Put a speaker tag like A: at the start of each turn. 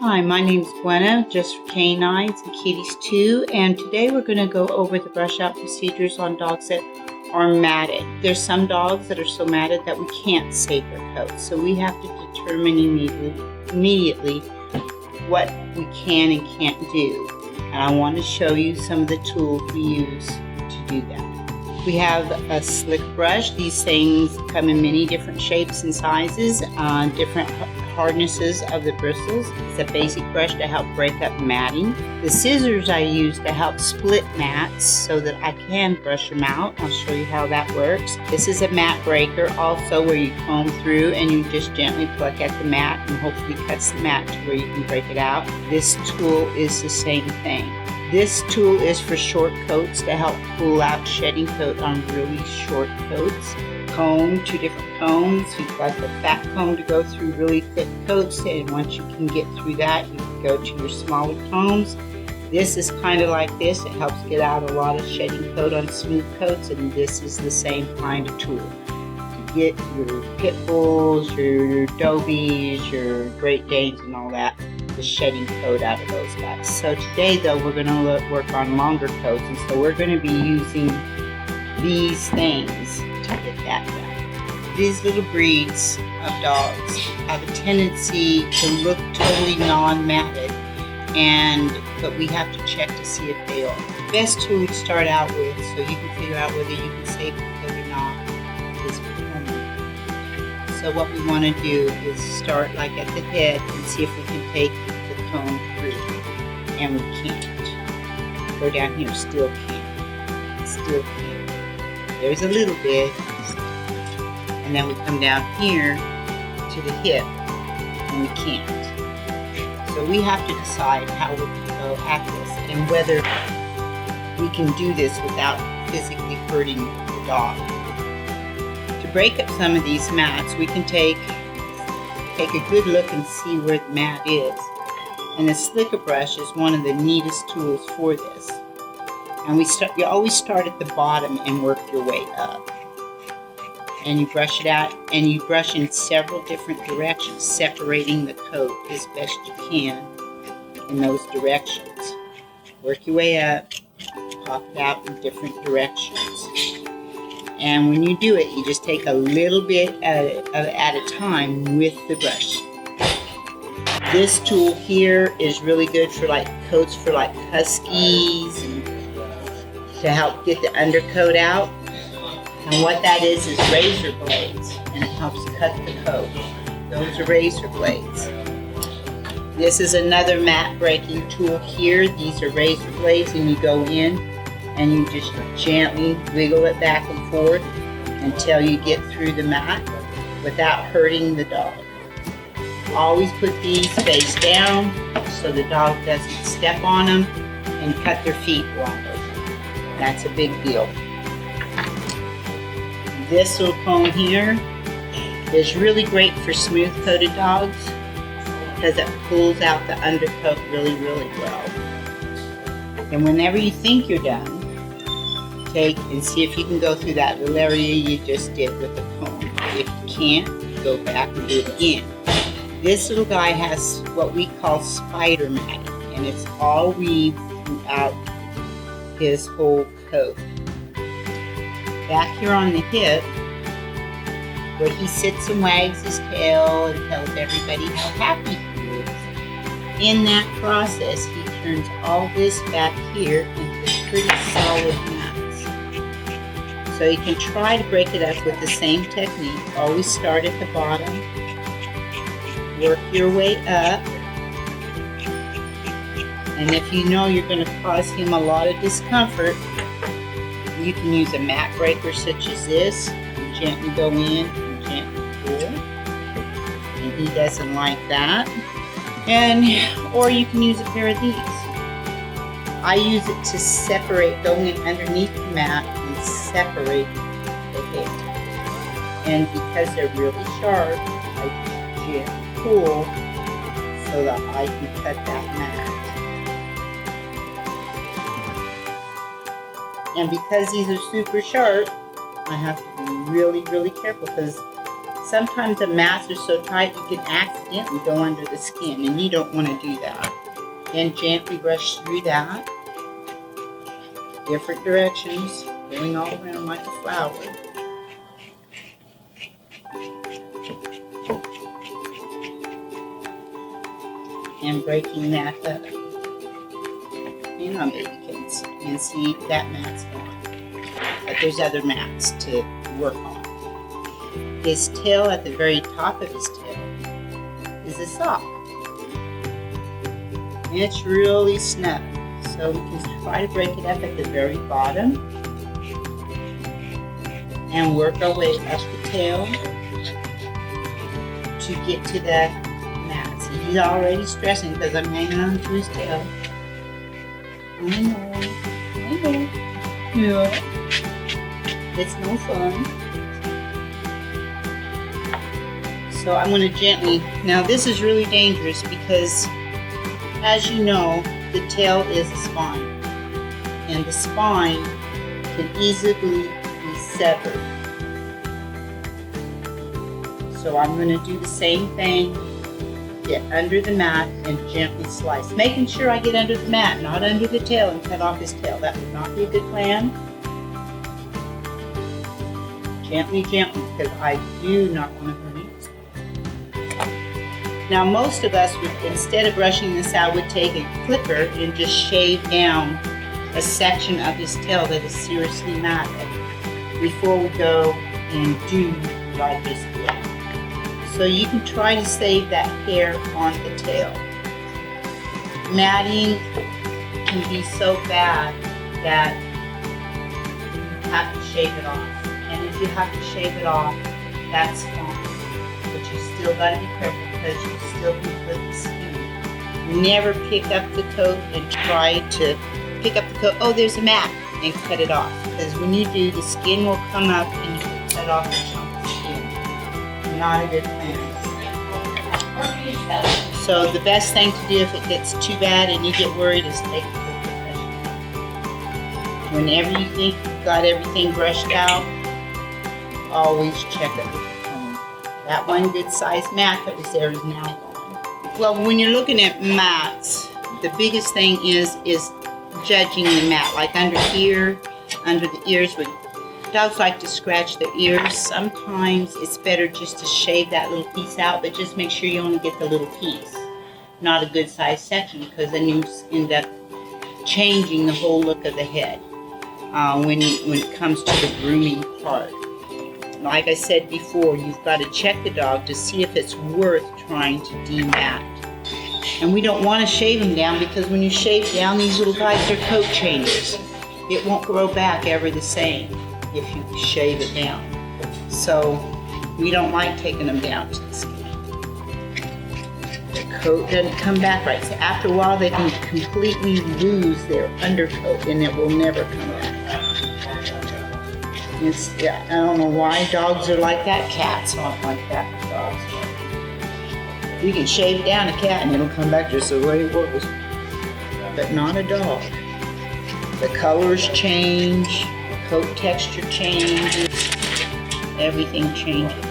A: Hi, my name is Gwena, just for canines and kitties too, and today we're going to go over the brush out procedures on dogs that are matted. There's some dogs that are so matted that we can't save their coats, so we have to determine immediately what we can and can't do. And I want to show you some of the tools we use to do that. We have a slick brush. These things come in many different shapes and sizes, different hardnesses of the bristles. It's a basic brush to help break up matting. The scissors I use to help split mats so that I can brush them out. I'll show you how that works. This is a mat breaker also, where you comb through and you just gently pluck at the mat and hopefully cuts the mat to where you can break it out. This tool is the same thing. This tool is for short coats to help pull out shedding coat on really short coats. Comb, 2 different combs. You've got the fat comb to go through really thick coats, and once you can get through that, you can go to your smaller combs. This is kind of like this. It helps get out a lot of shedding coat on smooth coats, and this is the same kind of tool to get your pit bulls, your dobies, your Great Danes and all that, the shedding coat out of those guys. So today though, we're going to work on longer coats, and so we're going to be using these things to get that done. These little breeds of dogs have a tendency to look totally non-matted, but we have to check to see if they are. The best tool to start out with, so you can figure out whether you can save the coat or not, is combing. So what we want to do is start like at the head and see if we can take the comb through, and we can't. Go down here, still can't. There's a little bit, and then we come down here to the hip, and we can't. So we have to decide how we're going to go at this, and whether we can do this without physically hurting the dog. To break up some of these mats, we can take a good look and see where the mat is. And the slicker brush is one of the neatest tools for this. And you always start at the bottom and work your way up. And you brush it out, and you brush in several different directions, separating the coat as best you can in those directions. Work your way up, pop it out in different directions. And when you do it, you just take a little bit at a time with the brush. This tool here is really good for coats for huskies, and to help get the undercoat out. And what that is razor blades, and it helps cut the coat. Those are razor blades. This is another mat breaking tool here. These are razor blades, and you go in and you just gently wiggle it back and forth until you get through the mat without hurting the dog. Always put these face down so the dog doesn't step on them and cut their feet wide open. That's a big deal. This little comb here is really great for smooth coated dogs because it pulls out the undercoat really, really well. And whenever you think you're done, take and see if you can go through that little area you just did with the comb. If you can't, go back and do it again. This little guy has what we call spider matting, and it's all weaved throughout his whole coat. Back here on the hip, where he sits and wags his tail and tells everybody how happy he is. In that process, he turns all this back here into pretty solid mats. So you can try to break it up with the same technique. Always start at the bottom, work your way up, and if you know you're going to cause him a lot of discomfort, you can use a mat breaker such as this and gently go in and gently pull. And he doesn't like that. Or you can use a pair of these. I use it to separate, go in underneath the mat and separate the hair. And because they're really sharp, I just gently pull so that I can cut that mat. And because these are super sharp, I have to be really, really careful, because sometimes the mats are so tight you can accidentally go under the skin, and you don't want to do that. And gently brush through that. Different directions, going all around like a flower. And breaking that up. And on babykins. And see, that mat's gone. But there's other mats to work on. His tail, at the very top of his tail, is a sock. And it's really snug. So we can try to break it up at the very bottom. And work our way up the tail to get to the mat. See, he's already stressing because I'm hanging on to his tail. I know. Yeah. It's no fun. So I'm going to gently, now this is really dangerous because, as you know, the tail is a spine. And the spine can easily be severed. So I'm going to do the same thing. Get under the mat and gently slice. Making sure I get under the mat, not under the tail, and cut off his tail. That would not be a good plan. Gently, because I do not want to hurt him. Now most of us, would, instead of brushing this out, would take a clipper and just shave down a section of his tail that is seriously matted before we go and do like this here. So you can try to save that hair on the tail. Matting can be so bad that you have to shave it off. And if you have to shave it off, that's fine. But you still got to be careful because you still can put the skin. Never pick up the coat and try to pick up the coat. Oh, there's a mat, and cut it off. Because when you do, the skin will come up and you can cut off a chunk of skin. Not a good plan. So the best thing to do if it gets too bad and you get worried is take it to a professional. Whenever you think you've got everything brushed out, always check it with the comb. That one good sized mat that was there is now gone. Well, when you're looking at mats, the biggest thing is judging the mat. Like under here, under the ears, when dogs like to scratch their ears, sometimes it's better just to shave that little piece out, but just make sure you only get the little piece, not a good sized section, because then you end up changing the whole look of the head when it comes to the grooming part. Like I said before, you've got to check the dog to see if it's worth trying to demat. And we don't want to shave them down because when you shave down, these little guys are coat changers. It won't grow back ever the same if you shave it down. So we don't like taking them down to the skin. The coat doesn't come back right. So after a while, they can completely lose their undercoat and it will never come back. I don't know why dogs are like that. Cats aren't like that. Dogs. We can shave down a cat and it'll come back just the way it was. But not a dog. The colors change, the coat texture changes, everything changes.